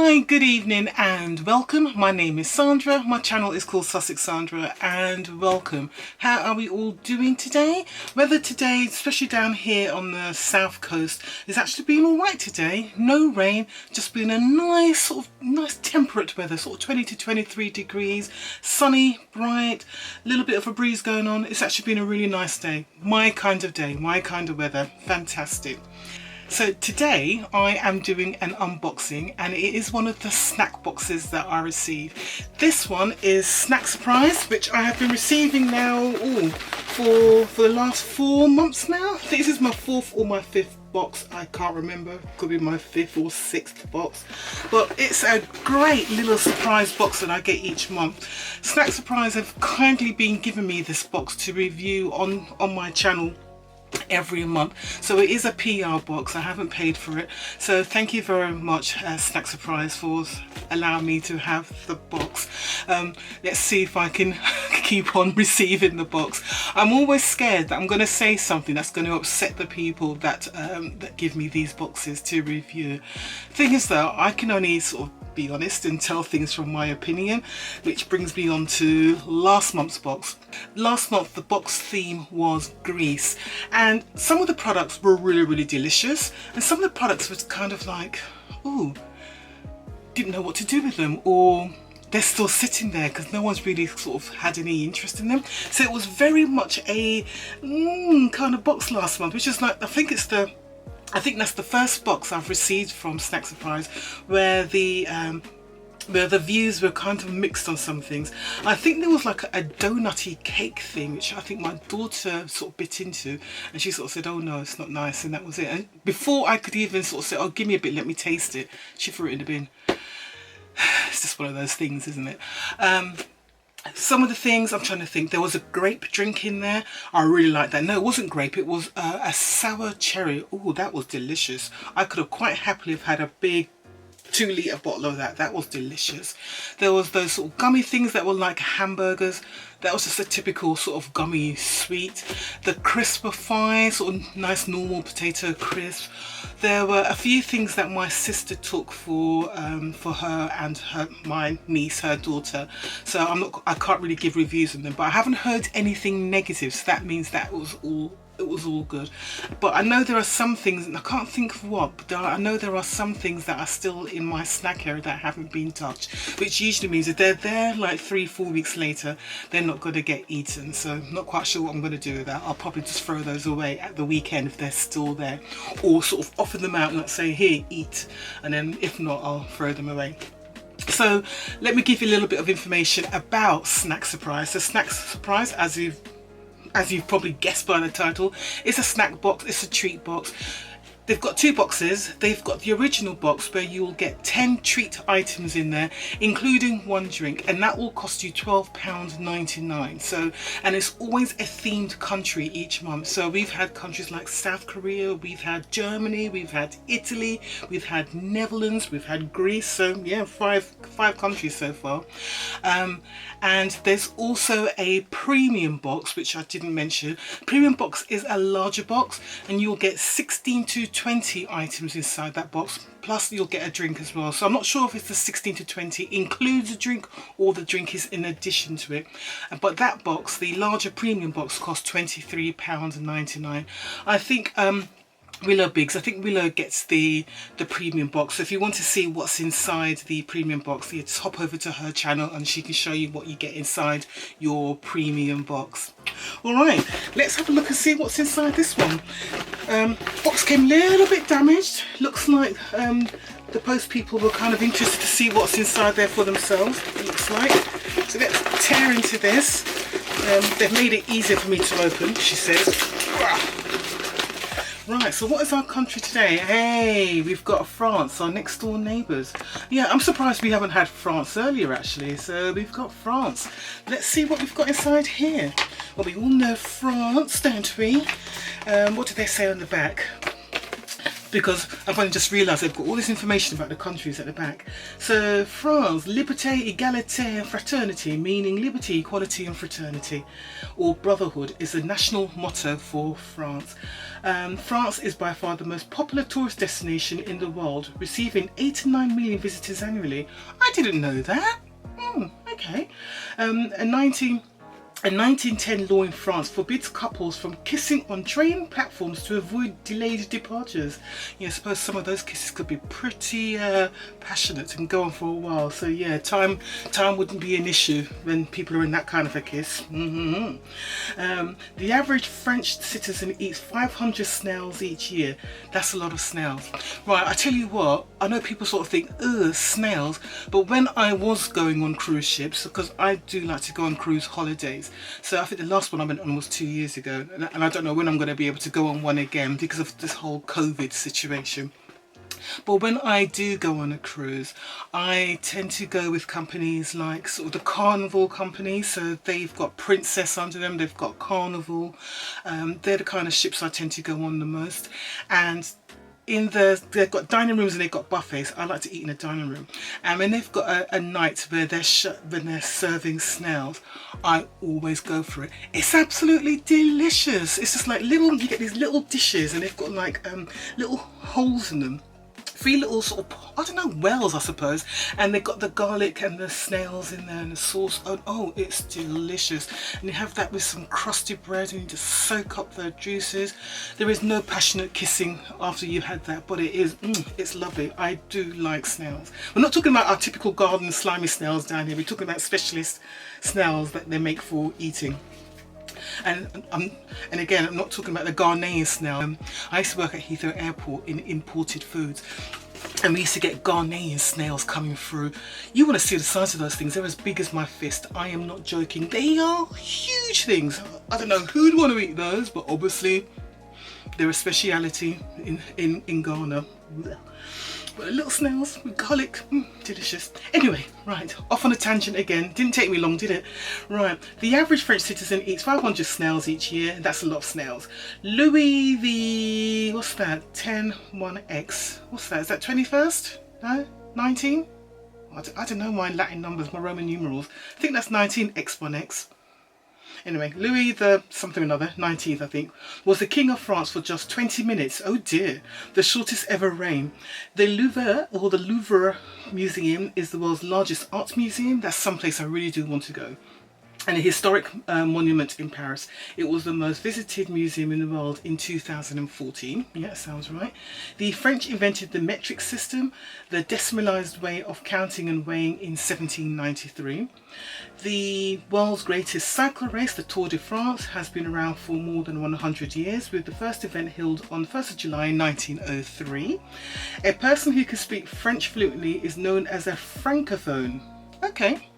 Hi, good evening and welcome. My name is Sandra. My channel is called Sussex Sandra and welcome. How are we all doing today? Weather today, especially down here on the south coast, is actually been all right today. No rain, just been a nice temperate weather, sort of 20 to 23 degrees, sunny, bright, a little bit of a breeze going on. It's actually been a really nice day. My kind of day, my kind of weather. Fantastic. So today I am doing an unboxing and it is one of the snack boxes that I received. This one is SnackSurprise, which I have been receiving now for the last 4 months now. I think this is my 4th or my 5th box, I can't remember, could be my 5th or 6th box, but it's a great little surprise box that I get each month. SnackSurprise have kindly been giving me this box to review on my channel every month, so it is a PR box. I haven't paid for it, so thank you very much SnackSurprise for allowing me to have the box. Let's see if I can keep on receiving the box. I'm always scared that I'm going to say something that's going to upset the people that give me these boxes to review. Thing is though, I can only sort of be honest and tell things from my opinion, which brings me on to last month's box. Last month the box theme was Greece, and some of the products were really delicious, and some of the products was kind of like, ooh, didn't know what to do with them, or they're still sitting there because no one's really sort of had any interest in them. So it was very much a kind of box last month, which is like, I think that's the first box I've received from SnackSurprise where the views were kind of mixed on some things. I think there was like a donutty cake thing, which I think my daughter sort of bit into, and she sort of said, oh no, it's not nice, and that was it. And before I could even sort of say, oh, give me a bit, let me taste it, she threw it in the bin. It's just one of those things, isn't it? Some of the things, I'm trying to think, there was a grape drink in there. I really liked that. No, it wasn't grape, it was a sour cherry. Oh, that was delicious. I could have quite happily have had a big 2-litre bottle of that. That was delicious. There was those sort of gummy things that were like hamburgers. That was just a typical sort of gummy sweet. The Crispify, sort of nice normal potato crisp. There were a few things that my sister took for her and my niece, her daughter. So I can't really give reviews on them, but I haven't heard anything negative. So that means that it was all good. But I know there are some things, and I can't think of what, but I know there are some things that are still in my snack area that haven't been touched, which usually means if they're there like 3-4 weeks later, they're not going to get eaten. So I'm not quite sure what I'm going to do with that. I'll probably just throw those away at the weekend if they're still there, or sort of offer them out and like say, here, eat, and then if not, I'll throw them away. So let me give you a little bit of information about SnackSurprise. So SnackSurprise, as you've probably guessed by the title, it's a snack box, it's a treat box. They've got 2 boxes. They've got the original box where you will get 10 treat items in there, including 1 drink, and that will cost you £12.99. So, and it's always a themed country each month. So we've had countries like South Korea, we've had Germany, we've had Italy, we've had Netherlands, we've had Greece. So yeah, five countries so far. And there's also a premium box, which I didn't mention. Premium box is a larger box, and you'll get 16 to 20 items inside that box, plus you'll get a drink as well. So I'm not sure if it's the 16 to 20 includes a drink or the drink is in addition to it, but that box, the larger premium box, costs £23.99. I think Willow Biggs, I think Willow gets the premium box. So if you want to see what's inside the premium box, you just hop over to her channel and she can show you what you get inside your premium box. Alright, let's have a look and see what's inside this one. Box came a little bit damaged. Looks like the post people were kind of interested to see what's inside there for themselves, it looks like. So let's tear into this. They've made it easier for me to open, she says. Right, so what is our country today? Hey, we've got France, our next door neighbours. Yeah, I'm surprised we haven't had France earlier actually. So we've got France. Let's see what we've got inside here. Well, we all know France, don't we? What do they say on the back? because I've only just realised they've got all this information about the countries at the back. So France, liberté, égalité and fraternité, meaning liberty, equality and fraternity, or brotherhood, is the national motto for France. France is by far the most popular tourist destination in the world, receiving 8 to 9 million visitors annually. I didn't know that. Okay. A 1910 law in France forbids couples from kissing on train platforms to avoid delayed departures. Yeah, I suppose some of those kisses could be pretty passionate and go on for a while. So yeah, time wouldn't be an issue when people are in that kind of a kiss. The average French citizen eats 500 snails each year. That's a lot of snails. Right, I tell you what, I know people sort of think, ugh, snails, but when I was going on cruise ships, because I do like to go on cruise holidays, so I think the last one I went on was 2 years ago, and I don't know when I'm going to be able to go on one again because of this whole COVID situation. But when I do go on a cruise, I tend to go with companies like sort of the Carnival companies. So they've got Princess under them, they've got Carnival. They're the kind of ships I tend to go on the most. And they've got dining rooms and they've got buffets. I like to eat in a dining room. And when they've got a night where they're serving snails, I always go for it. It's absolutely delicious. It's just like you get these little dishes and they've got like little holes in them. 3 little sort of, I don't know, wells I suppose, and they've got the garlic and the snails in there and the sauce. Oh, it's delicious. And you have that with some crusty bread and you just soak up the juices. There is no passionate kissing after you've had that, but it's lovely. I do like snails. We're not talking about our typical garden slimy snails down here. We're talking about specialist snails that they make for eating. And again, I'm not talking about the Ghanaian snail. I used to work at Heathrow Airport in imported foods, and we used to get Ghanaian snails coming through. You want to see the size of those things. They're as big as my fist. I am not joking. They are huge things. I don't know who'd want to eat those, but obviously they're a speciality in Ghana. But little snails with garlic, delicious. Anyway, right, off on a tangent again. Didn't take me long, did it? Right, the average French citizen eats 500 snails each year. That's a lot of snails. Louis the, what's that, 101X. What's that, is that 21st? No, 19? I don't know my Latin numbers, my Roman numerals. I think that's 19X1X. Anyway, Louis the something or another, 19th I think, was the King of France for just 20 minutes. Oh dear, the shortest ever reign. The Louvre Museum is the world's largest art museum. That's someplace I really do want to go. And a historic monument in Paris. It was the most visited museum in the world in 2014. Yeah, sounds right. The French invented the metric system, the decimalized way of counting and weighing in 1793. The world's greatest cycle race, the Tour de France, has been around for more than 100 years, with the first event held on 1st of July 1903. A person who can speak French fluently is known as a francophone. Okay.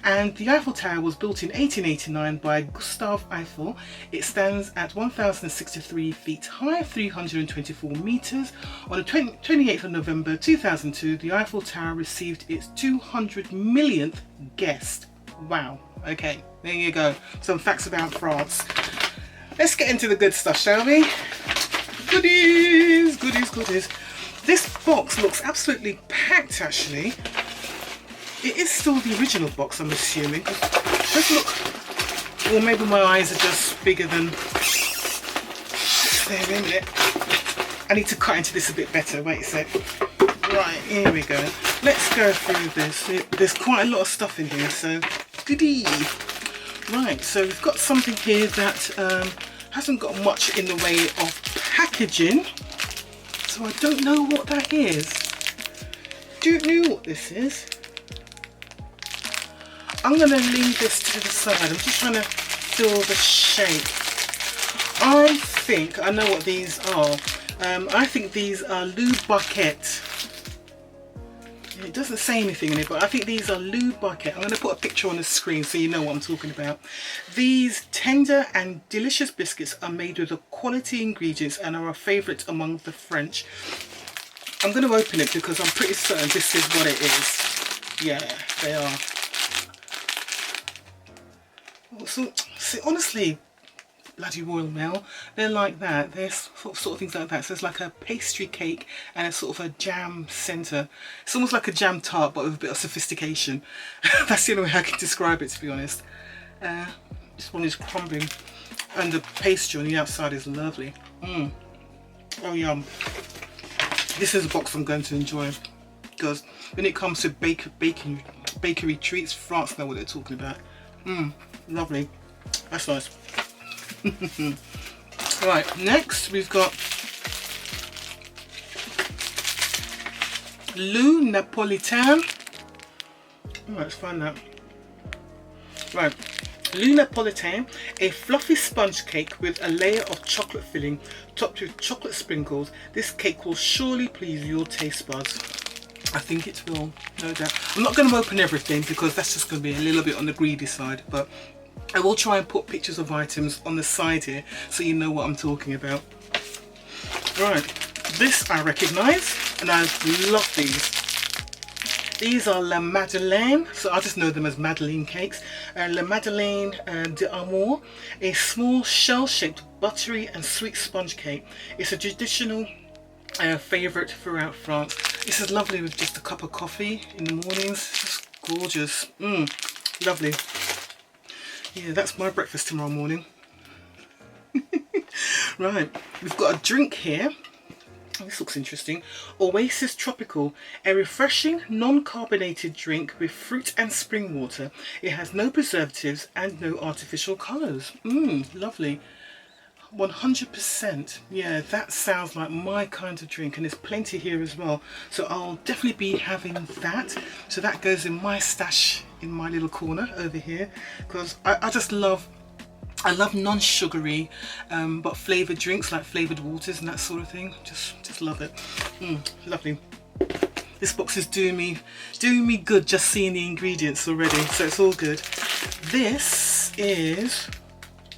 And the Eiffel Tower was built in 1889 by Gustave Eiffel. It stands at 1,063 feet high, 324 meters. On the 28th of November 2002, the Eiffel Tower received its 200 millionth guest. Wow. Okay, there you go. Some facts about France. Let's get into the good stuff, shall we? Goodies, goodies, goodies. This box looks absolutely packed, actually. It is still the original box, I'm assuming. Let's look. Or maybe my eyes are just bigger than... There, a minute. I need to cut into this a bit better. Wait a sec. Right, here we go. Let's go through this. There's quite a lot of stuff in here, so goodie. Right, so we've got something here that hasn't got much in the way of packaging. So I don't know what that is. Don't know what this is. I'm going to leave this to the side. I'm just trying to feel the shape. I think I know what these are. I think these are lube bucket. It doesn't say anything in it, but I think these are lube bucket. I'm going to put a picture on the screen so you know what I'm talking about. These tender and delicious biscuits are made with the quality ingredients and are a favourite among the French. I'm going to open it because I'm pretty certain this is what it is. Yeah, they are. So, see, honestly, bloody Royal Mail. They're like that. They're sort of things like that. So it's like a pastry cake and a sort of a jam centre. It's almost like a jam tart, but with a bit of sophistication. That's the only way I can describe it, to be honest. This one is crumbling, and the pastry on the outside is lovely. Oh yum. This is a box I'm going to enjoy, because when it comes to bakery treats, France know what they're talking about. Lovely. That's nice. Right, next we've got Le Napolitain. Let's find that. Right, Le Napolitain, a fluffy sponge cake with a layer of chocolate filling topped with chocolate sprinkles. This cake will surely please your taste buds. I think it will, no doubt. I'm not going to open everything because that's just going to be a little bit on the greedy side, but I will try and put pictures of items on the side here so you know what I'm talking about. Right, this I recognise, and I love these. These are La Madeleine, so I just know them as Madeleine cakes. La Madeleine d'Amour, a small shell-shaped buttery and sweet sponge cake. It's a traditional favourite throughout France. This is lovely with just a cup of coffee in the mornings. It's gorgeous. Lovely. Yeah, that's my breakfast tomorrow morning. Right, we've got a drink here. This looks interesting. Oasis Tropical, a refreshing non-carbonated drink with fruit and spring water. It has no preservatives and no artificial colours. Lovely. 100%. Yeah, that sounds like my kind of drink, and there's plenty here as well. So I'll definitely be having that. So that goes in my stash in my little corner over here, because I just love non-sugary but flavoured drinks, like flavoured waters and that sort of thing. Just love it. Lovely. This box is doing me good just seeing the ingredients already, so it's all good. This is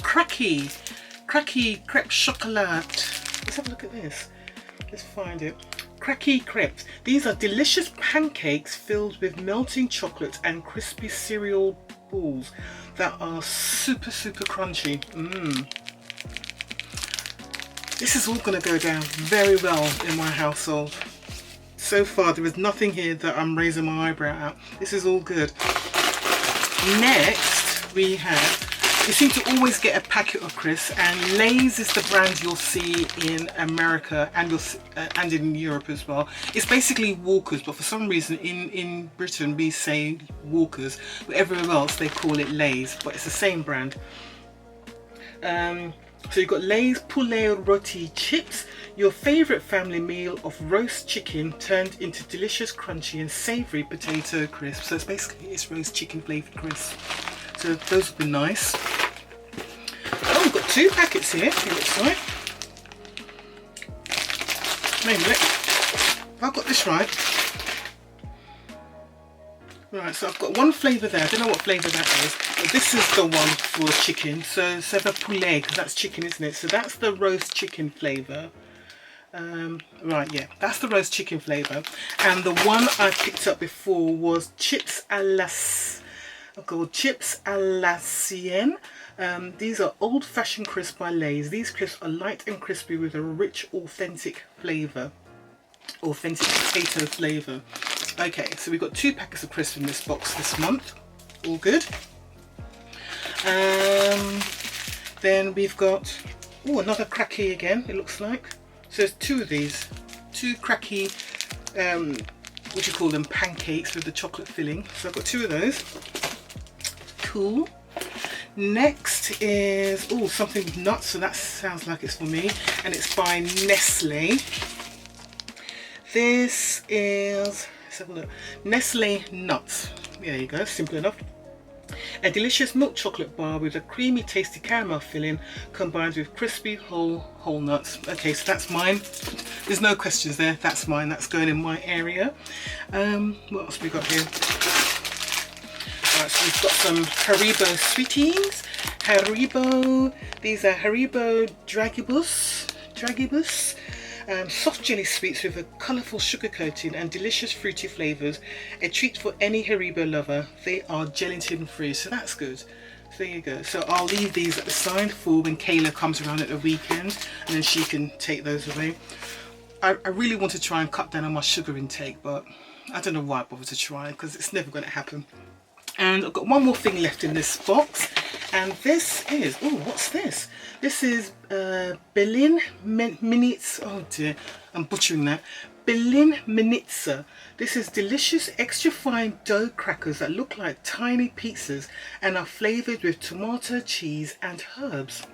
Cracky Crepe Chocolat. Let's have a look at this. Let's find it. Cracky crepes. These are delicious pancakes filled with melting chocolate and crispy cereal balls that are super crunchy. This is all going to go down very well in my household. So far there is nothing here that I'm raising my eyebrow at. This is all good. Next we have, you seem to always get a packet of crisps, and Lay's is the brand you'll see in America and in Europe as well. It's basically Walkers, but for some reason in Britain we say Walkers, but everywhere else they call it Lay's, but it's the same brand. So you've got Lay's Poulet Roti chips, your favourite family meal of roast chicken turned into delicious crunchy and savoury potato crisps. So it's roast chicken flavoured crisps. So those would be nice. Oh, we've got 2 packets here, it looks like. Maybe have I got this right? Right, so I've got one flavour there. I don't know what flavour that is, but this is the one for chicken. So c'est the poulet, because that's chicken, isn't it? So that's the roast chicken flavour. Right, yeah, that's the roast chicken flavour. And the one I picked up before was chips à la sienne. These are old-fashioned crisps by Lay's. These crisps are light and crispy with a rich, authentic flavour. Authentic potato flavour. Okay, so we've got 2 packets of crisps in this box this month. All good. Then we've got another cracky again, it looks like. So there's 2 of these. 2 cracky, what do you call them, pancakes with the chocolate filling. So I've got 2 of those. Cool. Next is something with nuts, so that sounds like it's for me, and it's by Nestle. This is, let's have a look, Nestle Nuts. There you go, simple enough. A delicious milk chocolate bar with a creamy tasty caramel filling combined with crispy whole nuts. Okay, so that's mine. There's no questions there, that's mine, that's going in my area. What else have we got here? Right, so we've got some Haribo sweeties. These are Haribo Dragibus. Soft jelly sweets with a colourful sugar coating and delicious fruity flavours. A treat for any Haribo lover. They are gelatin free, so that's good. So there you go. So I'll leave these at the side for when Kayla comes around at the weekend, and then she can take those away. I really want to try and cut down on my sugar intake, but I don't know why I bother to try, because it's never going to happen. And I've got one more thing left in this box, and this is, oh, what's this? This is Berlin Minitz, oh dear, I'm butchering that. Berlin Minitzer. This is delicious extra fine dough crackers that look like tiny pizzas and are flavoured with tomato, cheese and herbs.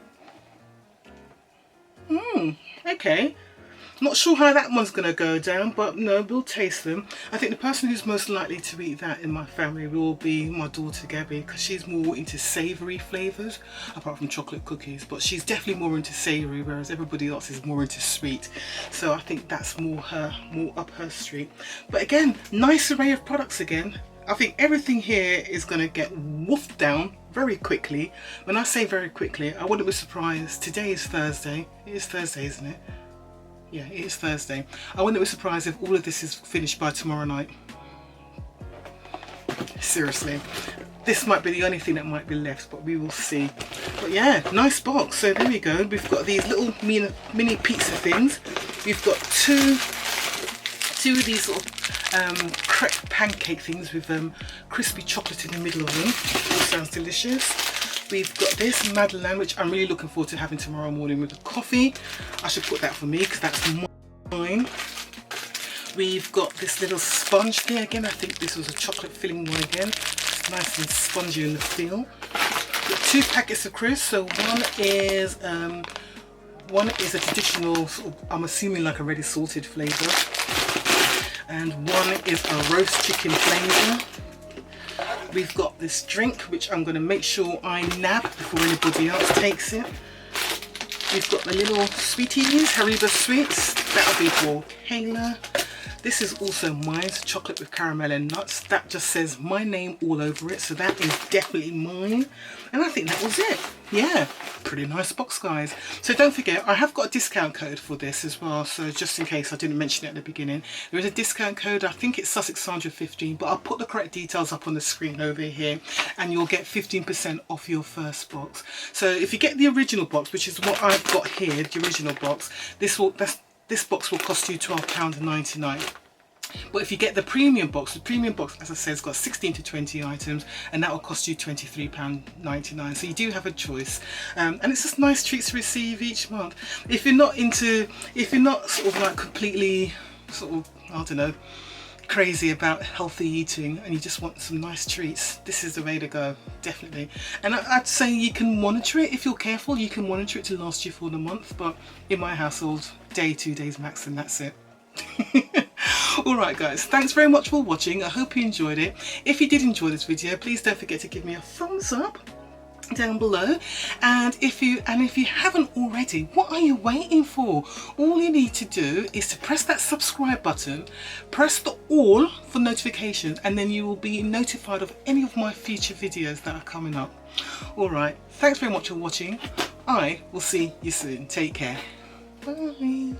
Okay. Not sure how that one's going to go down, but no, we'll taste them. I think the person who's most likely to eat that in my family will be my daughter Gabby, because she's more into savoury flavours, apart from chocolate cookies, but she's definitely more into savoury, whereas everybody else is more into sweet. So I think that's more up her street. But again, nice array of products again. I think everything here is going to get woofed down very quickly. When I say very quickly, I wouldn't be surprised. Today is Thursday. It is Thursday, isn't it? Yeah, it is Thursday. I wouldn't be surprised if all of this is finished by tomorrow night. Seriously. This might be the only thing that might be left, but we will see. But yeah, nice box. So there we go. We've got these little mini pizza things. We've got two of these sort of crepe pancake things with crispy chocolate in the middle of them. All sounds delicious. We've got this Madeleine, which I'm really looking forward to having tomorrow morning with a coffee. I should put that for me because that's mine. We've got this little sponge thing again. I think this was a chocolate filling one again. It's nice and spongy in the feel. We've got 2 packets of crisps. So one is a traditional, sort of, I'm assuming like a ready salted flavour, and one is a roast chicken flavour. We've got this drink, which I'm going to make sure I nab before anybody else takes it. We've got the little sweeties, Haribo sweets. That'll be for Kayla. This is also mine, chocolate with caramel and nuts. That just says my name all over it, so that is definitely mine. And I think that was it. Yeah, pretty nice box, guys. So don't forget, I have got a discount code for this as well, so just in case I didn't mention it at the beginning, there is a discount code. I think it's Sussex Sandra 15, but I'll put the correct details up on the screen over here, and you'll get 15% off your first box. So if you get the original box, which is what I've got here, the original box, this box will cost you £12.99. But if you get the premium box, as I said, has got 16 to 20 items, and that will cost you £23.99. So you do have a choice, and it's just nice treats to receive each month. If you're not sort of like completely sort of, I don't know, crazy about healthy eating and you just want some nice treats, this is the way to go, definitely. And I'd say you can monitor it. If you're careful, you can monitor it to last you for the month, but in my household, day, 2 days max, and that's it. Alright guys, thanks very much for watching. I hope you enjoyed it. If you did enjoy this video, please don't forget to give me a thumbs up down below, and if you haven't already, what are you waiting for? All you need to do is to press that subscribe button, press the all for notifications, and then you will be notified of any of my future videos that are coming up. Alright, thanks very much for watching. I will see you soon. Take care. Bye.